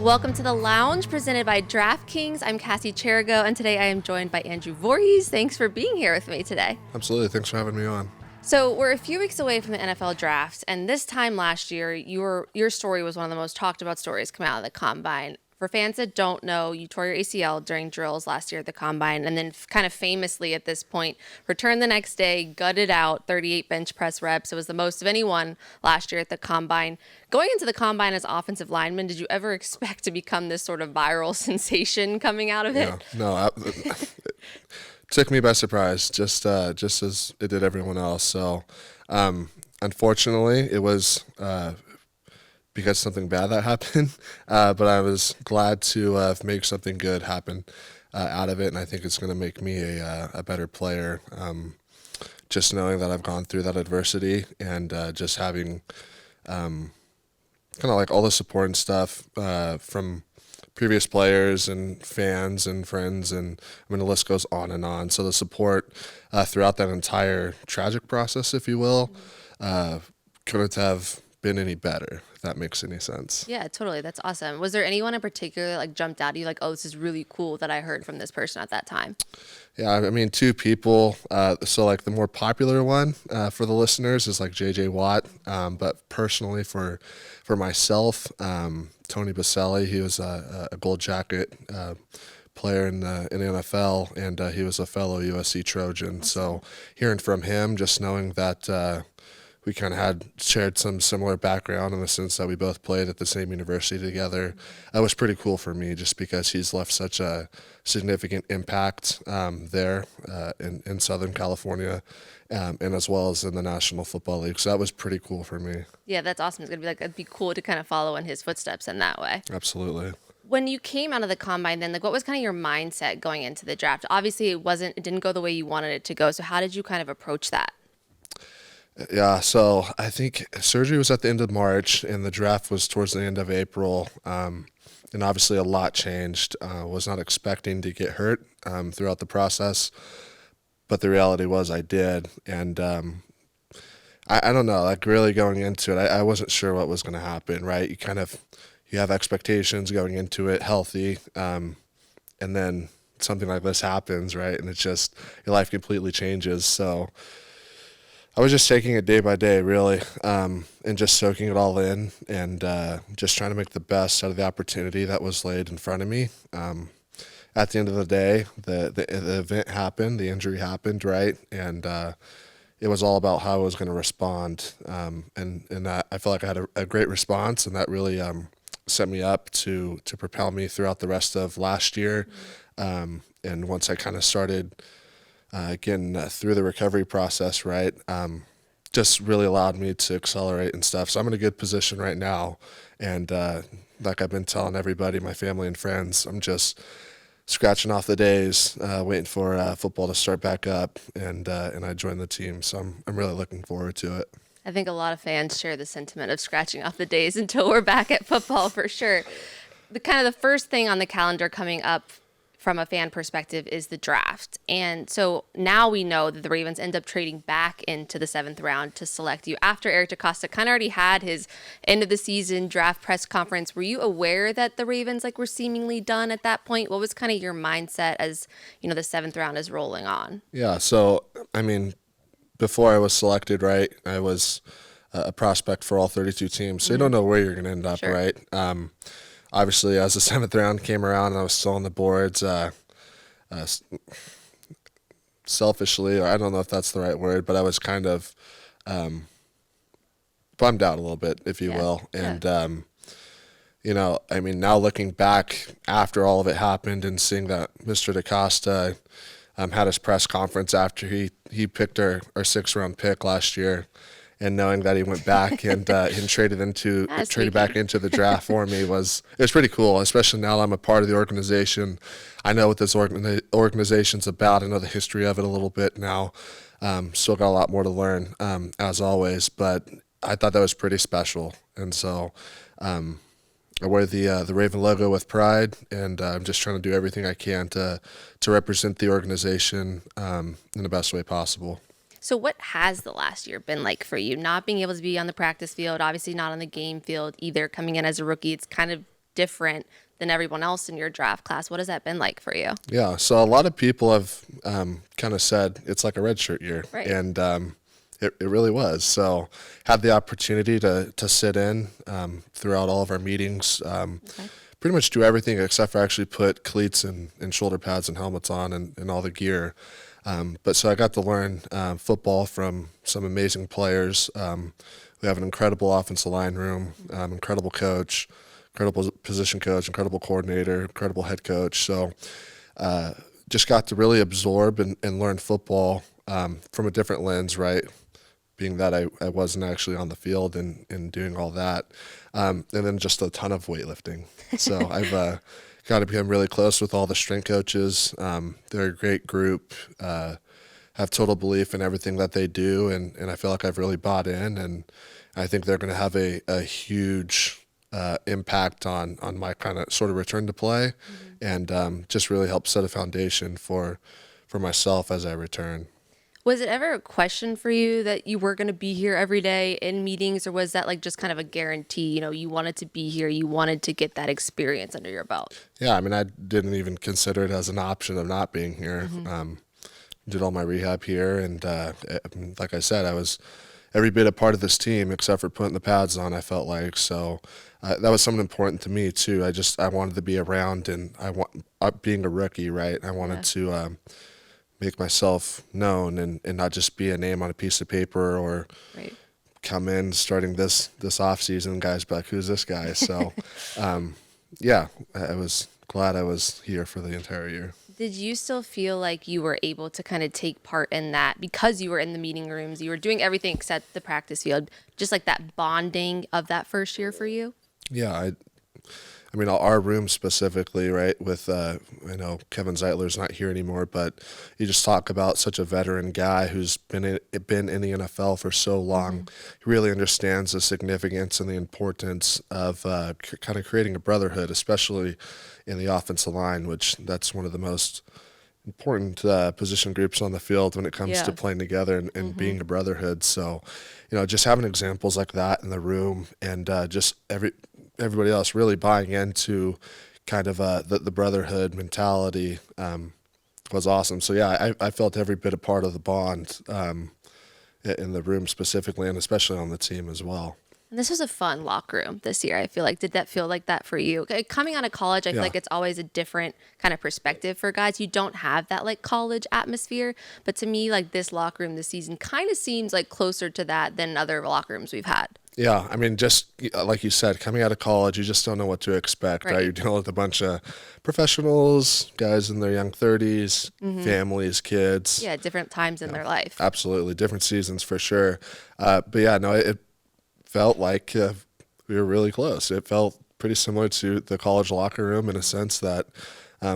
Welcome to the Lounge, presented by DraftKings. I'm Cassie Cherigo, and today I am joined by Andrew Vorhees. Thanks for being here with me today. Absolutely. Thanks for having me on. So we're a few weeks away from the NFL draft, and this time last year, your story was one of the most talked about stories coming out of the Combine. For fans that don't know, you tore your ACL during drills last year at the Combine, and then kind of famously at this point, returned the next day, gutted out 38 bench press reps. It was the most of anyone last year at the Combine. Going into the Combine as offensive lineman, did you ever expect to become this sort of viral sensation coming out of it? No. It took me by surprise, just as it did everyone else. So, unfortunately, it was because something bad that happened, but I was glad to make something good happen out of it, and I think it's going to make me a better player. Just knowing that I've gone through that adversity and just having kind of like all the support and stuff from previous players and fans and friends, and I mean the list goes on and on. So the support throughout that entire tragic process, if you will, couldn't have been any better, if that makes any sense. Yeah, totally. That's awesome. Was there anyone in particular that like jumped out at you like, oh, this is really cool that I heard from this person at that time? Yeah, I mean, two people. So like the more popular one for the listeners is like J.J. Watt, but personally for myself, Tony Baselli, he was a Gold Jacket player in the NFL, and he was a fellow USC Trojan. So hearing from him, just knowing that we kind of had shared some similar background in the sense that we both played at the same university together. That was pretty cool for me just because he's left such a significant impact there in Southern California and as well as in the National Football League. So that was pretty cool for me. Yeah, that's awesome. It's going to be like, it'd be cool to kind of follow in his footsteps in that way. Absolutely. When you came out of the Combine then, like what was kind of your mindset going into the draft? Obviously it didn't go the way you wanted it to go. So how did you kind of approach that? Yeah, so I think surgery was at the end of March, and the draft was towards the end of April. And obviously a lot changed. Was not expecting to get hurt throughout the process, but the reality was I did. And I don't know, like really going into it, I wasn't sure what was going to happen, right? You have expectations going into it healthy, and then something like this happens, right? And it's just, your life completely changes. So I was just taking it day by day, really, and just soaking it all in and just trying to make the best out of the opportunity that was laid in front of me. At the end of the day, the event happened, the injury happened, right? And it was all about how I was going to respond. And that I felt like I had a great response, and that really set me up to propel me throughout the rest of last year. And once I kind of started getting through the recovery process, right, just really allowed me to accelerate and stuff. So I'm in a good position right now. And like I've been telling everybody, my family and friends, I'm just scratching off the days, waiting for football to start back up. And I joined the team. So I'm really looking forward to it. I think a lot of fans share the sentiment of scratching off the days until we're back at football for sure. The first thing on the calendar coming up from a fan perspective is the draft. And so now we know that the Ravens end up trading back into the 7th round to select you after Eric DeCosta kind of already had his end of the season draft press conference. Were you aware that the Ravens were seemingly done at that point? What was kind of your mindset as, the 7th round is rolling on? Yeah. So, I mean, before I was selected, right, I was a prospect for all 32 teams. So you don't know where you're going to end up, Sure. right? Obviously, as the 7th round came around and I was still on the boards, selfishly, or I don't know if that's the right word, but I was kind of bummed out a little bit, if you will. And, I mean, now looking back after all of it happened and seeing that Mr. DeCosta had his press conference after he picked our 6th round pick last year, and knowing that he went back and traded back into the draft for me it was pretty cool, especially now that I'm a part of the organization. I know what this organization's about. I know the history of it a little bit now. Still got a lot more to learn, as always, but I thought that was pretty special. And so I wear the Raven logo with pride, and I'm just trying to do everything I can to represent the organization in the best way possible. So what has the last year been like for you? Not being able to be on the practice field, obviously not on the game field either, coming in as a rookie. It's kind of different than everyone else in your draft class. What has that been like for you? Yeah, so a lot of people have kind of said it's like a redshirt year, Right. and it really was. So had the opportunity to sit in throughout all of our meetings, Okay. pretty much do everything except for actually put cleats and shoulder pads and helmets on and all the gear. But so I got to learn football from some amazing players. We have an incredible offensive line room, incredible coach, incredible position coach, incredible coordinator, incredible head coach. So just got to really absorb and learn football from a different lens, right? Being that I wasn't actually on the field and doing all that. And then just a ton of weightlifting. So I've got to become really close with all the strength coaches. They're a great group, have total belief in everything that they do, and I feel like I've really bought in, and I think they're going to have a huge impact on my kind of sort of return to play, and just really help set a foundation for myself as I return. Was it ever a question for you that you were going to be here every day in meetings, or was that like just kind of a guarantee? You wanted to be here, you wanted to get that experience under your belt. Yeah, I mean, I didn't even consider it as an option of not being here. Did all my rehab here, and like I said, I was every bit a part of this team except for putting the pads on. I felt like so that was something important to me too. I wanted to be around, and I want being a rookie, right? I wanted to make myself known and not just be a name on a piece of paper or Right. come in starting this off season. Guys, be like, who's this guy? So yeah, I was glad I was here for the entire year. Did you still feel like you were able to kind of take part in that because you were in the meeting rooms, you were doing everything except the practice field, just like that bonding of that first year for you? Yeah, I mean, our room specifically, right, with, I know Kevin Zeitler's not here anymore, but you just talk about such a veteran guy who's been in the NFL for so long. He really understands the significance and the importance of kind of creating a brotherhood, especially in the offensive line, which that's one of the most important position groups on the field when it comes to Yeah. playing together and being a brotherhood. So, just having examples like that in the room and just everybody else really buying into kind of the brotherhood mentality was awesome. So yeah, I felt every bit a part of the bond in the room specifically, and especially on the team as well. And this was a fun locker room this year, I feel like. Did that feel like that for you? Coming out of college, I feel Yeah. like it's always a different kind of perspective for guys. You don't have that like college atmosphere. But to me, like this locker room this season kind of seems like closer to that than other locker rooms we've had. Yeah, I mean, just like you said, coming out of college, you just don't know what to expect, right? Right. You're dealing with a bunch of professionals, guys in their young 30s, families, kids. Yeah, different times in their life. Absolutely, different seasons for sure. But yeah, no, it felt like we were really close. It felt pretty similar to the college locker room in a sense that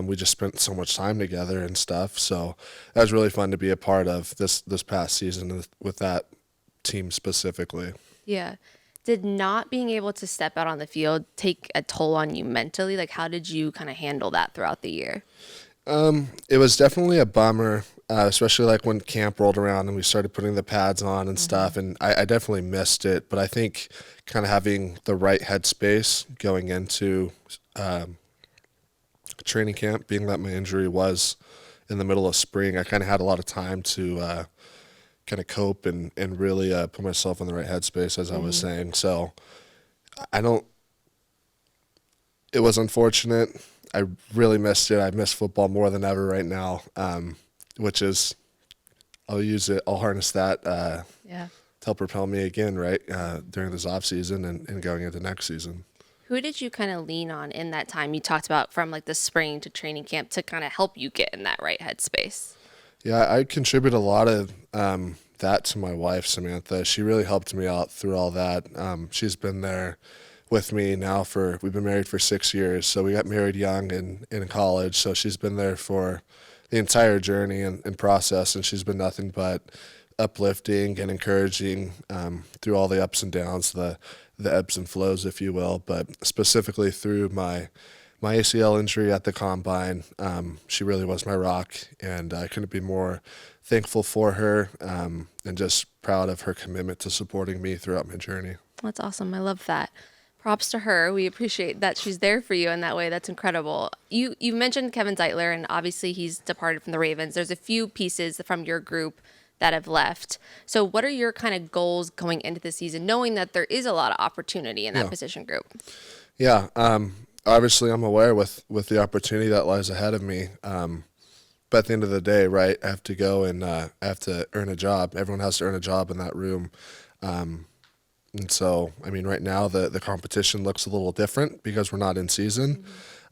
we just spent so much time together and stuff. So that was really fun to be a part of this past season with that team specifically. Yeah. Did not being able to step out on the field take a toll on you mentally? Like, how did you kind of handle that throughout the year? It was definitely a bummer, especially like when camp rolled around and we started putting the pads on and stuff. And I definitely missed it. But I think kind of having the right headspace going into training camp, being that my injury was in the middle of spring, I kind of had a lot of time to kind of cope and really put myself in the right headspace, as I was saying. So I don't. It was unfortunate. I really missed it. I miss football more than ever right now, which is, I'll use it. I'll harness that Yeah. to help propel me again, right, during this off season and going into next season. Who did you kind of lean on in that time you talked about from like the spring to training camp to kind of help you get in that right headspace? Yeah, I contribute a lot of that to my wife, Samantha. She really helped me out through all that. She's been there with me now we've been married for 6 years. So we got married young in college. So she's been there for the entire journey and process. And she's been nothing but uplifting and encouraging through all the ups and downs, the ebbs and flows, if you will. But specifically through my ACL injury at the combine, she really was my rock, and I couldn't be more thankful for her and just proud of her commitment to supporting me throughout my journey. That's awesome. I love that. Props to her. We appreciate that she's there for you in that way. That's incredible. You mentioned Kevin Zeitler, and obviously he's departed from the Ravens. There's a few pieces from your group that have left. So what are your kind of goals going into the season, knowing that there is a lot of opportunity in that position group? Yeah. Obviously, I'm aware with the opportunity that lies ahead of me. But at the end of the day, right, I have to go and I have to earn a job. Everyone has to earn a job in that room. And so, I mean, right now the competition looks a little different because we're not in season.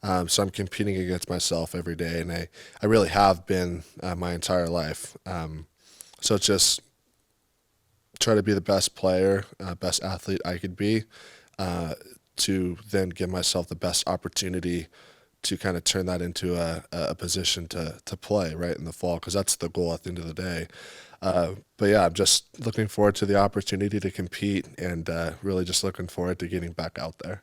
So I'm competing against myself every day, and I really have been my entire life. So it's just try to be the best player, best athlete I could be, to then give myself the best opportunity to kind of turn that into a position to play right in the fall, because that's the goal at the end of the day. But yeah, I'm just looking forward to the opportunity to compete, and really just looking forward to getting back out there.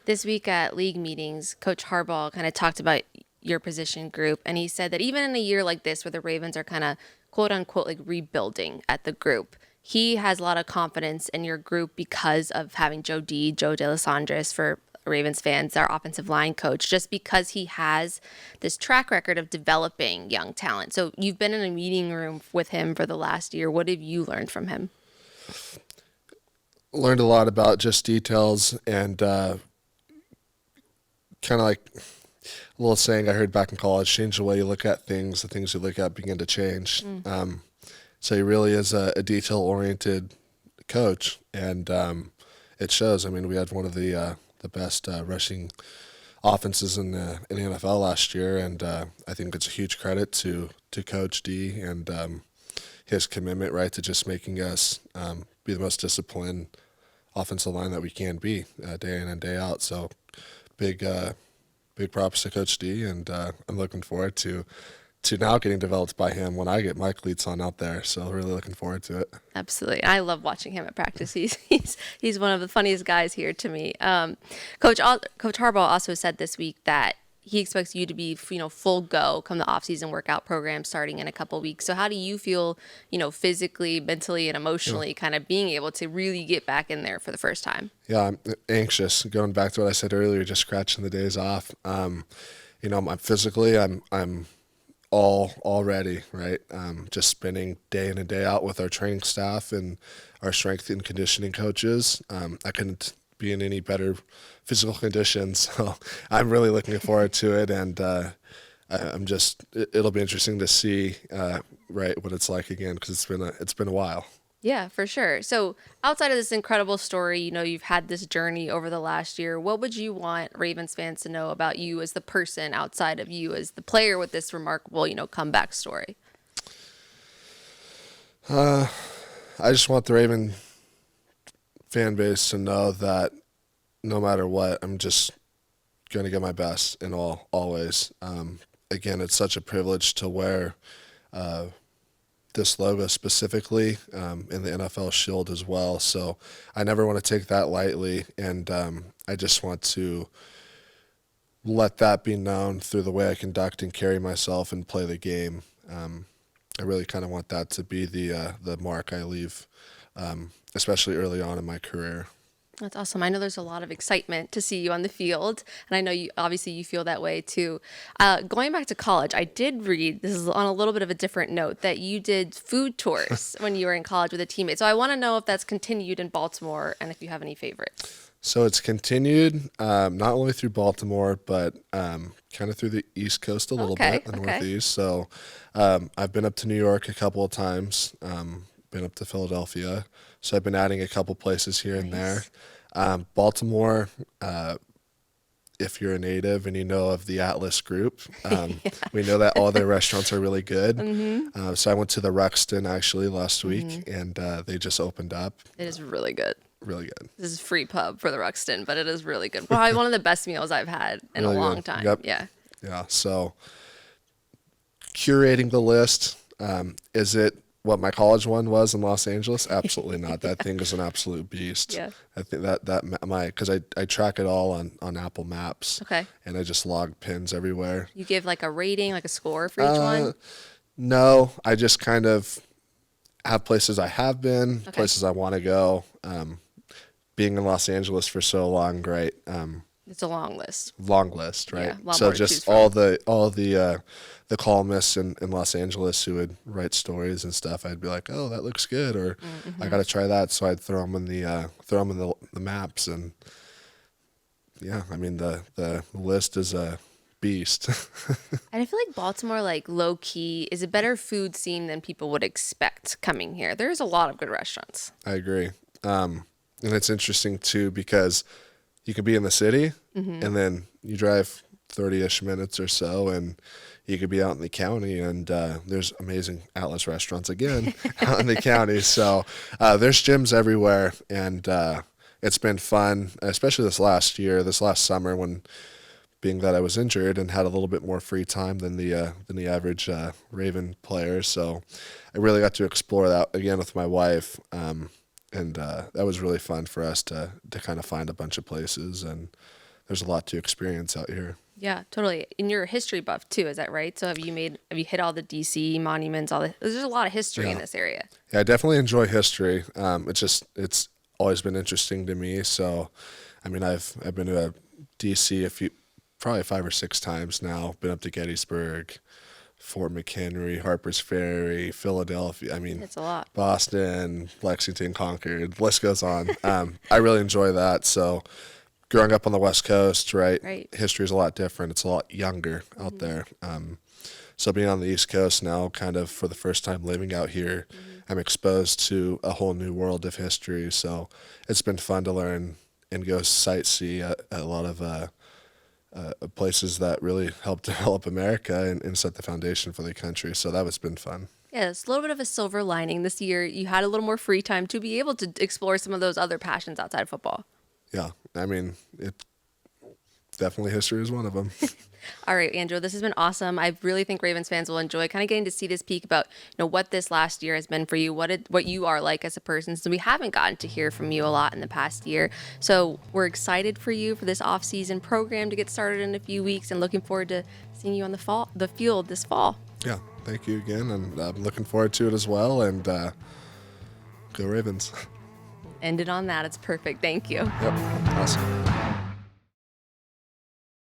This week at league meetings, Coach Harbaugh kind of talked about your position group, and he said that even in a year like this where the Ravens are kind of quote unquote like rebuilding at the group, he has a lot of confidence in your group because of having Joe DeLisandris, for Ravens fans, our offensive line coach, just because he has this track record of developing young talent. So you've been in a meeting room with him for the last year. What have you learned from him? Learned a lot about just details, and kind of like a little saying I heard back in college: change the way you look at things, the things you look at begin to change. So he really is a detail-oriented coach, and it shows. I mean, we had one of the best rushing offenses in the NFL last year, and I think it's a huge credit to Coach D and his commitment, right, to just making us be the most disciplined offensive line that we can be day in and day out. So big props to Coach D, and I'm looking forward to now getting developed by him when I get my cleats on out there. So really looking forward to it. Absolutely. I love watching him at practice. He's one of the funniest guys here to me. Coach Harbaugh also said this week that he expects you to be, full go come the offseason workout program starting in a couple weeks. So how do you feel, physically, mentally, and emotionally kind of being able to really get back in there for the first time? Yeah, I'm anxious. Going back to what I said earlier, just scratching the days off. I'm physically, I'm all ready, right? Just spending day in and day out with our training staff and our strength and conditioning coaches. I couldn't be in any better physical condition, so I'm really looking forward to it, and it'll be interesting to see right what it's like again, because it's been a while. Yeah, for sure. So outside of this incredible story, you've had this journey over the last year. What would you want Ravens fans to know about you as the person outside of you as the player with this remarkable, comeback story? I just want the Raven fan base to know that no matter what, I'm just going to get my best in always. Again, it's such a privilege to wear this logo specifically in the NFL shield as well. So I never want to take that lightly, and I just want to let that be known through the way I conduct and carry myself and play the game. I really kind of want that to be the mark I leave, especially early on in my career. That's awesome. I know there's a lot of excitement to see you on the field, and I know you feel that way too. Going back to college, I did read, this is on a little bit of a different note, that you did food tours when you were in college with a teammate. So I want to know if that's continued in Baltimore and if you have any favorites. So it's continued not only through Baltimore, but kind of through the East Coast a little bit, the Northeast. So I've been up to New York a couple of times, been up to Philadelphia. So I've been adding a couple places here and there. Baltimore, if you're a native and you know of the Atlas Group, we know that all their restaurants are really good. So I went to the Ruxton actually last week, and they just opened up. It is really good. Really good. This is free pub for the Ruxton, but it is really good. Probably one of the best meals I've had in a long time. Yep. Yeah. Yeah. So curating the list, is it what my college one was in Los Angeles? Absolutely not. That thing is an absolute beast. Yeah. I think because I track it all on Apple Maps. Okay. And I just log pins everywhere. You give like a rating, like a score for each one? No, I just kind of have places I have been, places I want to go. being in Los Angeles for so long, right? It's a long list. Long list, right? Yeah, a lot So more to choose just from. all the columnists in Los Angeles who would write stories and stuff, I'd be like, oh, that looks good, or I got to try that. So I'd throw them in the maps, and yeah, I mean the list is a beast. And I feel like Baltimore, like low key, is a better food scene than people would expect coming here. There's a lot of good restaurants. I agree. And it's interesting too because you could be in the city and then you drive 30-ish minutes or so and you could be out in the county and there's amazing Atlas restaurants again out in the county. So there's gyms everywhere and it's been fun, especially this last summer when being that I was injured and had a little bit more free time than the average Raven player. So I really got to explore that again with my wife. And that was really fun for us to kind of find a bunch of places, and there's a lot to experience out here. Yeah, totally. And you're a history buff too, is that right? So have you hit all the DC monuments, there's a lot of history in this area. Yeah, I definitely enjoy history. It's always been interesting to me. So, I mean, I've been to a DC probably 5 or 6 times now. Been up to Gettysburg, Fort McHenry, Harper's Ferry, Philadelphia. I mean, It's a lot. Boston, Lexington, Concord. The list goes on. I really enjoy that. So, growing up on the West Coast, right? History is a lot different. It's a lot younger out there. So being on the East Coast now, kind of for the first time living out here, I'm exposed to a whole new world of history. So it's been fun to learn and go sightsee at a lot of places that really helped develop America and set the foundation for the country. So that was been fun. Yeah, it's a little bit of a silver lining this year. You had a little more free time to be able to explore some of those other passions outside of football. Yeah, I mean, definitely history is one of them. All right, Andrew, this has been awesome. I really think Ravens fans will enjoy kind of getting to see this peek about what this last year has been for you, what you are like as a person. So we haven't gotten to hear from you a lot in the past year. So we're excited for you for this off-season program to get started in a few weeks, and looking forward to seeing you on the field this fall. Yeah, thank you again, and I'm looking forward to it as well. And go Ravens! Ended on that. It's perfect. Thank you. Yep, awesome.